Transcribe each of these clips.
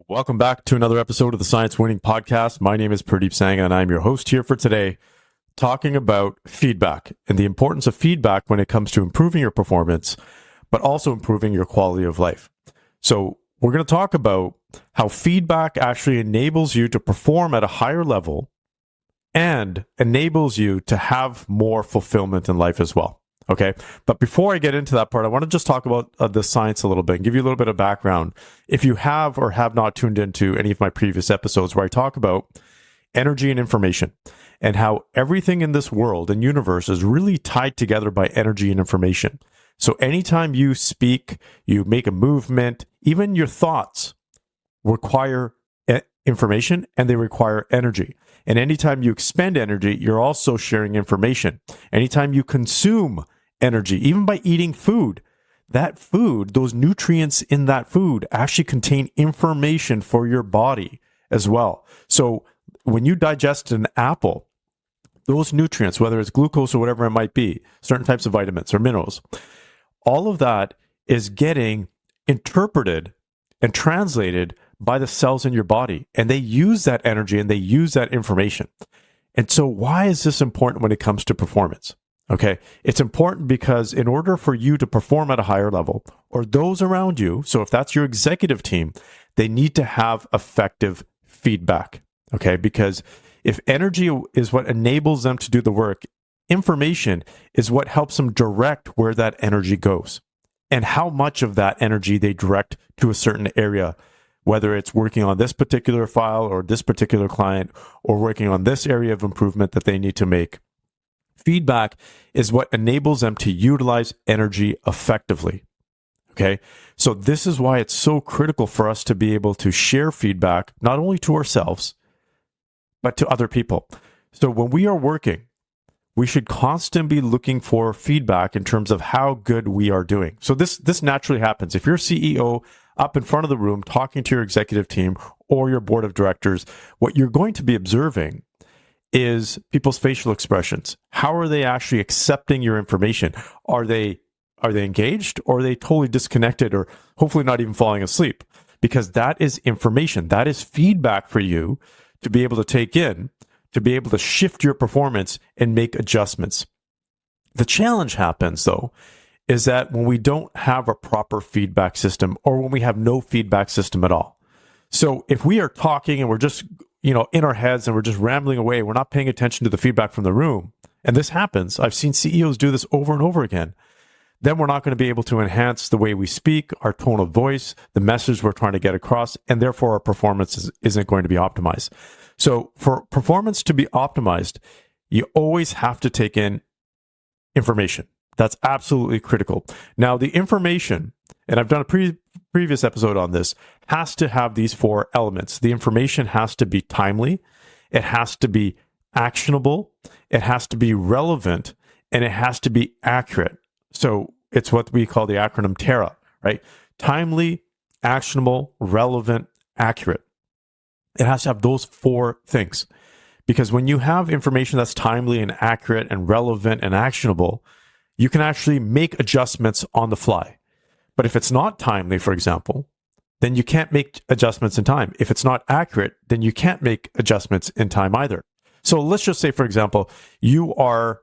Welcome back to another episode of the Science Winning Podcast. My name is Pradeep Sangha, and I'm your host here for today, talking about feedback and the importance of feedback when it comes to improving your performance, but also improving your quality of life. So we're going to talk about how feedback actually enables you to perform at a higher level and enables you to have more fulfillment in life as well. Okay. But before I get into that part, I want to just talk about the science a little bit and give you a little bit of background. If you have or have not tuned into any of my previous episodes where I talk about energy and information and how everything in this world and universe is really tied together by energy and information. So anytime you speak, you make a movement, even your thoughts require information and they require energy. And anytime you expend energy, you're also sharing information. Anytime you consume energy, even by eating food, that food, those nutrients in that food actually contain information for your body as well. So when you digest an apple, those nutrients, whether it's glucose or whatever it might be, certain types of vitamins or minerals, all of that is getting interpreted and translated by the cells in your body. And they use that energy and they use that information. And so why is this important when it comes to performance? Okay. It's important because in order for you to perform at a higher level, or those around you, so if that's your executive team, they need to have effective feedback. Okay. Because if energy is what enables them to do the work, information is what helps them direct where that energy goes and how much of that energy they direct to a certain area, whether it's working on this particular file or this particular client or working on this area of improvement that they need to make. Feedback is what enables them to utilize energy effectively. Okay. So this is why it's so critical for us to be able to share feedback, not only to ourselves, but to other people. So when we are working, we should constantly be looking for feedback in terms of how good we are doing. So this naturally happens. If you're CEO up in front of the room talking to your executive team or your board of directors, what you're going to be observing is people's facial expressions. How are they actually accepting your information? Are they engaged, or are they totally disconnected, or hopefully not even falling asleep? Because that is information. That is feedback for you to be able to take in, to be able to shift your performance and make adjustments. The challenge happens, though, is that when we don't have a proper feedback system, or when we have no feedback system at all. So if we are talking and we're just, in our heads and we're just rambling away, we're not paying attention to the feedback from the room, and this happens, I've seen CEOs do this over and over again, then we're not going to be able to enhance the way we speak, our tone of voice, the message we're trying to get across, and therefore our performance isn't going to be optimized. So for performance to be optimized, you always have to take in information. That's absolutely critical. Now, the information, and I've done a previous episode on this, has to have these four elements. The information has to be timely, it has to be actionable, it has to be relevant, and it has to be accurate. So it's what we call the acronym TARA, right? Timely, actionable, relevant, accurate. It has to have those four things. Because when you have information that's timely and accurate and relevant and actionable, you can actually make adjustments on the fly. But if it's not timely, for example, then you can't make adjustments in time. If it's not accurate, then you can't make adjustments in time either. So let's just say, for example, you are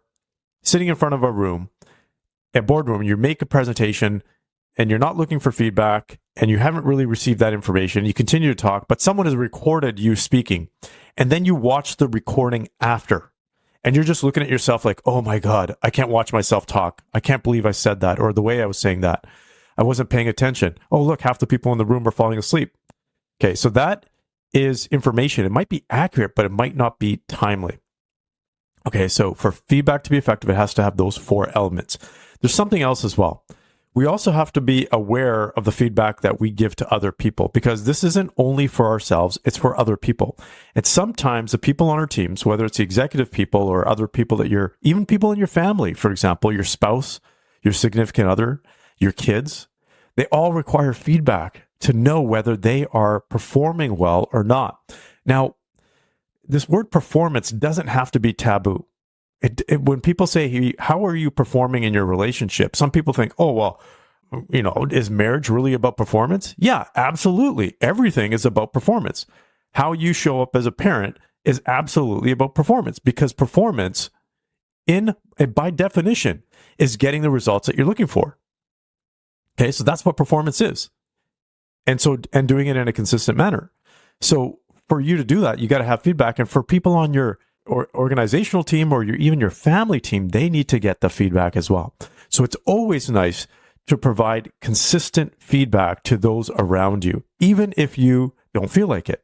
sitting in front of a boardroom, you make a presentation, and you're not looking for feedback, and you haven't really received that information. You continue to talk, but someone has recorded you speaking, and then you watch the recording after. And you're just looking at yourself like, oh my God, I can't watch myself talk. I can't believe I said that, or the way I was saying that. I wasn't paying attention. Oh, look, half the people in the room are falling asleep. Okay, so that is information. It might be accurate, but it might not be timely. Okay, so for feedback to be effective, it has to have those four elements. There's something else as well. We also have to be aware of the feedback that we give to other people, because this isn't only for ourselves, it's for other people. And sometimes the people on our teams, whether it's the executive people or other people that even people in your family, for example, your spouse, your significant other, your kids, they all require feedback to know whether they are performing well or not. Now, this word performance doesn't have to be taboo. When people say, hey, how are you performing in your relationship? Some people think, oh, well, is marriage really about performance? Yeah, absolutely. Everything is about performance. How you show up as a parent is absolutely about performance, because performance by definition is getting the results that you're looking for. Okay, so that's what performance is. And doing it in a consistent manner. So for you to do that, you got to have feedback. And for people on your organizational team or even your family team, they need to get the feedback as well. So it's always nice to provide consistent feedback to those around you, even if you don't feel like it.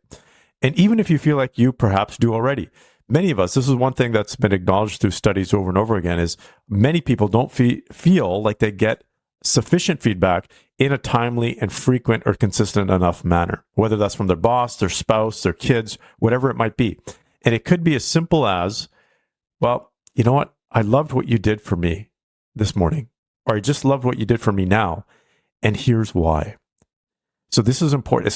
And even if you feel like you perhaps do already. Many of us, this is one thing that's been acknowledged through studies over and over again, is many people don't feel like they get sufficient feedback in a timely and frequent or consistent enough manner, whether that's from their boss, their spouse, their kids, whatever it might be. And it could be as simple as, well, you know what? I loved what you did for me this morning, or I just loved what you did for me now, and here's why. So this is important.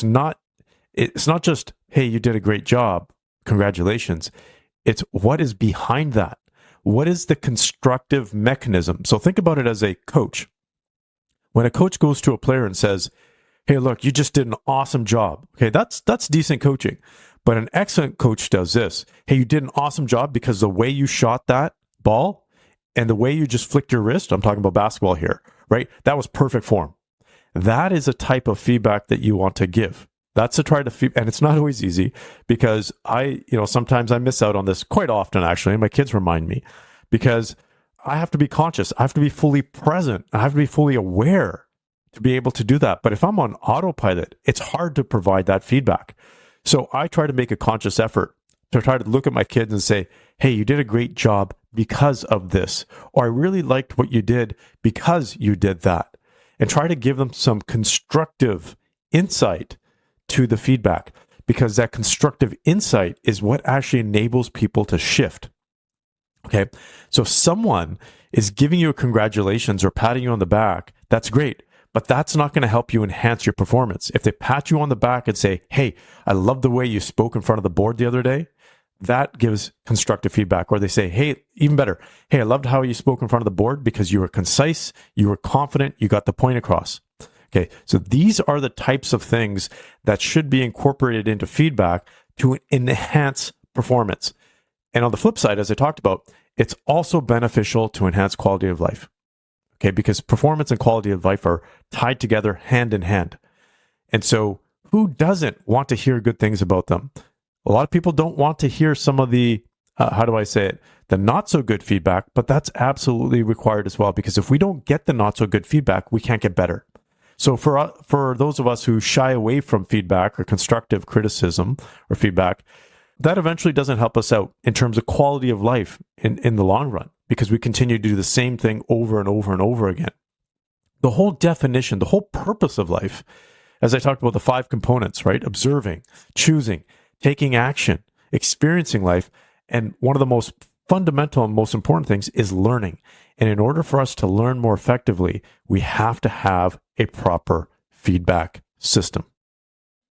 It's not just, hey, you did a great job, congratulations. It's what is behind that. What is the constructive mechanism? So think about it as a coach. When a coach goes to a player and says, hey, look, you just did an awesome job. Okay, that's decent coaching. But an excellent coach does this. Hey, you did an awesome job because the way you shot that ball and the way you just flicked your wrist, I'm talking about basketball here, right? That was perfect form. That is a type of feedback that you want to give. That's to try to and it's not always easy, because sometimes I miss out on this quite often, actually. And my kids remind me, because I have to be conscious. I have to be fully present. I have to be fully aware to be able to do that. But if I'm on autopilot, it's hard to provide that feedback. So I try to make a conscious effort to try to look at my kids and say, hey, you did a great job because of this, or I really liked what you did because you did that, and try to give them some constructive insight to the feedback, because that constructive insight is what actually enables people to shift. Okay. So if someone is giving you a congratulations or patting you on the back, that's great, but that's not going to help you enhance your performance. If they pat you on the back and say, hey, I love the way you spoke in front of the board the other day, that gives constructive feedback. Or they say, hey, even better, hey, I loved how you spoke in front of the board because you were concise, you were confident, you got the point across. Okay, so these are the types of things that should be incorporated into feedback to enhance performance. And on the flip side, as I talked about, it's also beneficial to enhance quality of life. Okay, because performance and quality of life are tied together hand in hand. And so who doesn't want to hear good things about them? A lot of people don't want to hear some of the, the not so good feedback, but that's absolutely required as well, because if we don't get the not so good feedback, we can't get better. So for those of us who shy away from feedback or constructive criticism or feedback, that eventually doesn't help us out in terms of quality of life in the long run, because we continue to do the same thing over and over and over again. The whole definition, the whole purpose of life, as I talked about the 5 components, right? Observing, choosing, taking action, experiencing life. And one of the most fundamental and most important things is learning. And in order for us to learn more effectively, we have to have a proper feedback system.